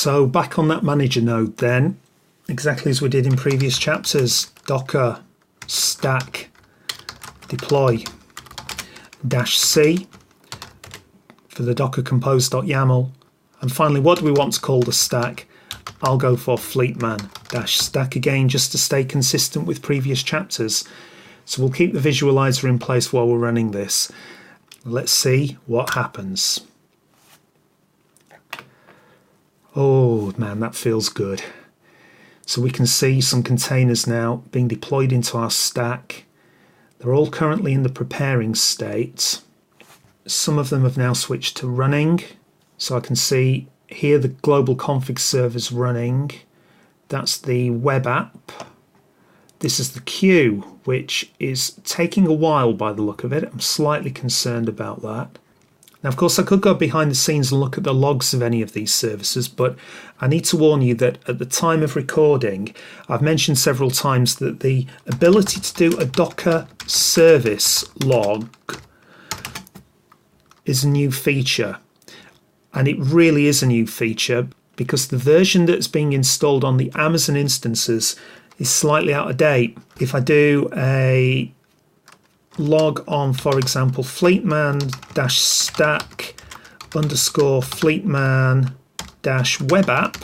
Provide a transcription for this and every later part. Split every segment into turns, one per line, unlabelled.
So back on that manager node then, exactly as we did in previous chapters, docker stack deploy -c for the docker compose.yaml. And finally, what do we want to call the stack? I'll go for fleetman-stack again, just to stay consistent with previous chapters. So we'll keep the visualizer in place while we're running this. Let's see what happens. Oh man, that feels good. So we can see some containers now being deployed into our stack. They're all currently in the preparing state. Some of them have now switched to running. So I can see here the global config server's running. That's the web app. This is the queue, which is taking a while by the look of it. I'm slightly concerned about that. Now, of course, I could go behind the scenes and look at the logs of any of these services, but I need to warn you that at the time of recording, I've mentioned several times that the ability to do a Docker service log is a new feature. And it really is a new feature because the version that's being installed on the Amazon instances is slightly out of date. If I do a log on, for example, fleetman-stack_fleetman-web app,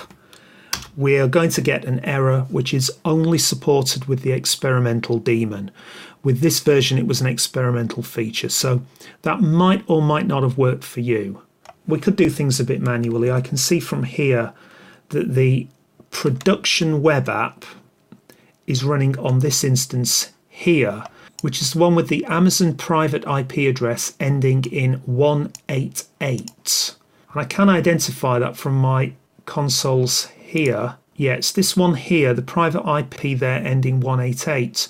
we are going to get an error which is only supported with the experimental daemon. With this version, it was an experimental feature, so that might or might not have worked for you. We could do things a bit manually. I can see from here that the production web app is running on this instance here, which is the one with the Amazon private IP address ending in 188. And I can identify that from my consoles here. Yeah, it's this one here, the private IP there ending 188.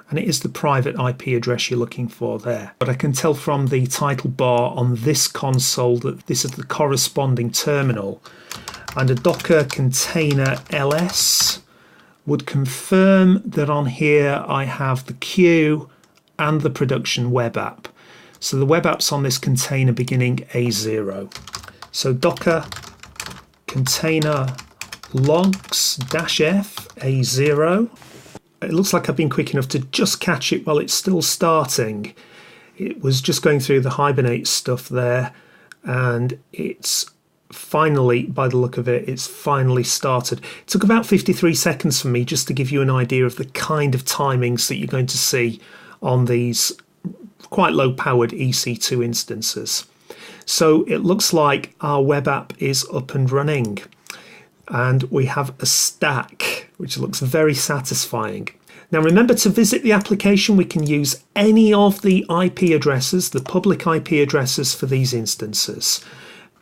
And it is the private IP address you're looking for there. But I can tell from the title bar on this console that this is the corresponding terminal. And a Docker container ls would confirm that on here I have the queue and the production web app. So the web app's on this container beginning A0. So Docker container logs -f A0. It looks like I've been quick enough to just catch it while it's still starting. It was just going through the Hibernate stuff there, and it's finally, by the look of it, it's finally started. It took about 53 seconds for me just to give you an idea of the kind of timings that you're going to see on these quite low-powered EC2 instances. So it looks like our web app is up and running. And we have a stack, which looks very satisfying. Now remember, to visit the application, we can use any of the IP addresses, the public IP addresses for these instances.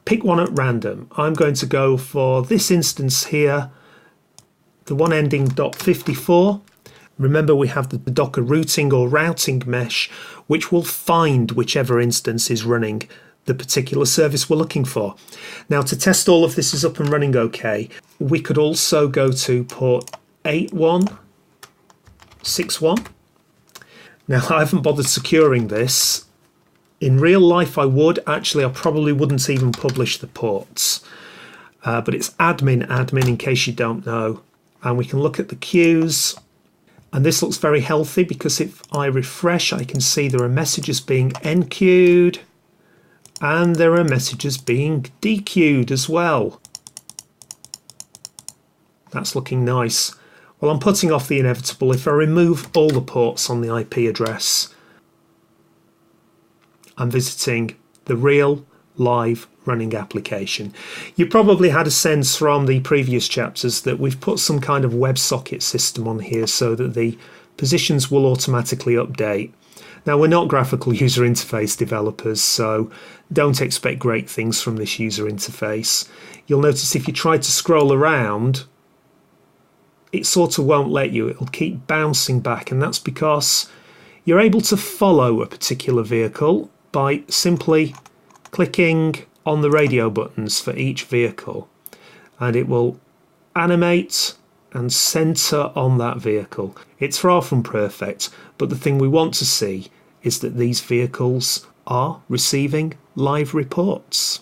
Pick one at random. I'm going to go for this instance here, the one ending .54. Remember, we have the Docker routing or routing mesh, which will find whichever instance is running the particular service we're looking for. Now, to test all of this is up and running okay, we could also go to port 8161. Now, I haven't bothered securing this. In real life I would. Actually, I probably wouldn't even publish the ports. But it's admin in case you don't know. And we can look at the queues. And this looks very healthy because if I refresh, I can see there are messages being enqueued. And there are messages being dequeued as well. That's looking nice. Well, I'm putting off the inevitable. If I remove all the ports on the IP address, I'm visiting the real live running application. You probably had a sense from the previous chapters that we've put some kind of WebSocket system on here so that the positions will automatically update. Now, we're not graphical user interface developers, so don't expect great things from this user interface. You'll notice if you try to scroll around, it sort of won't let you. It'll keep bouncing back, and that's because you're able to follow a particular vehicle by simply clicking on the radio buttons for each vehicle, and it will animate and center on that vehicle. It's far from perfect, but the thing we want to see is that these vehicles are receiving live reports.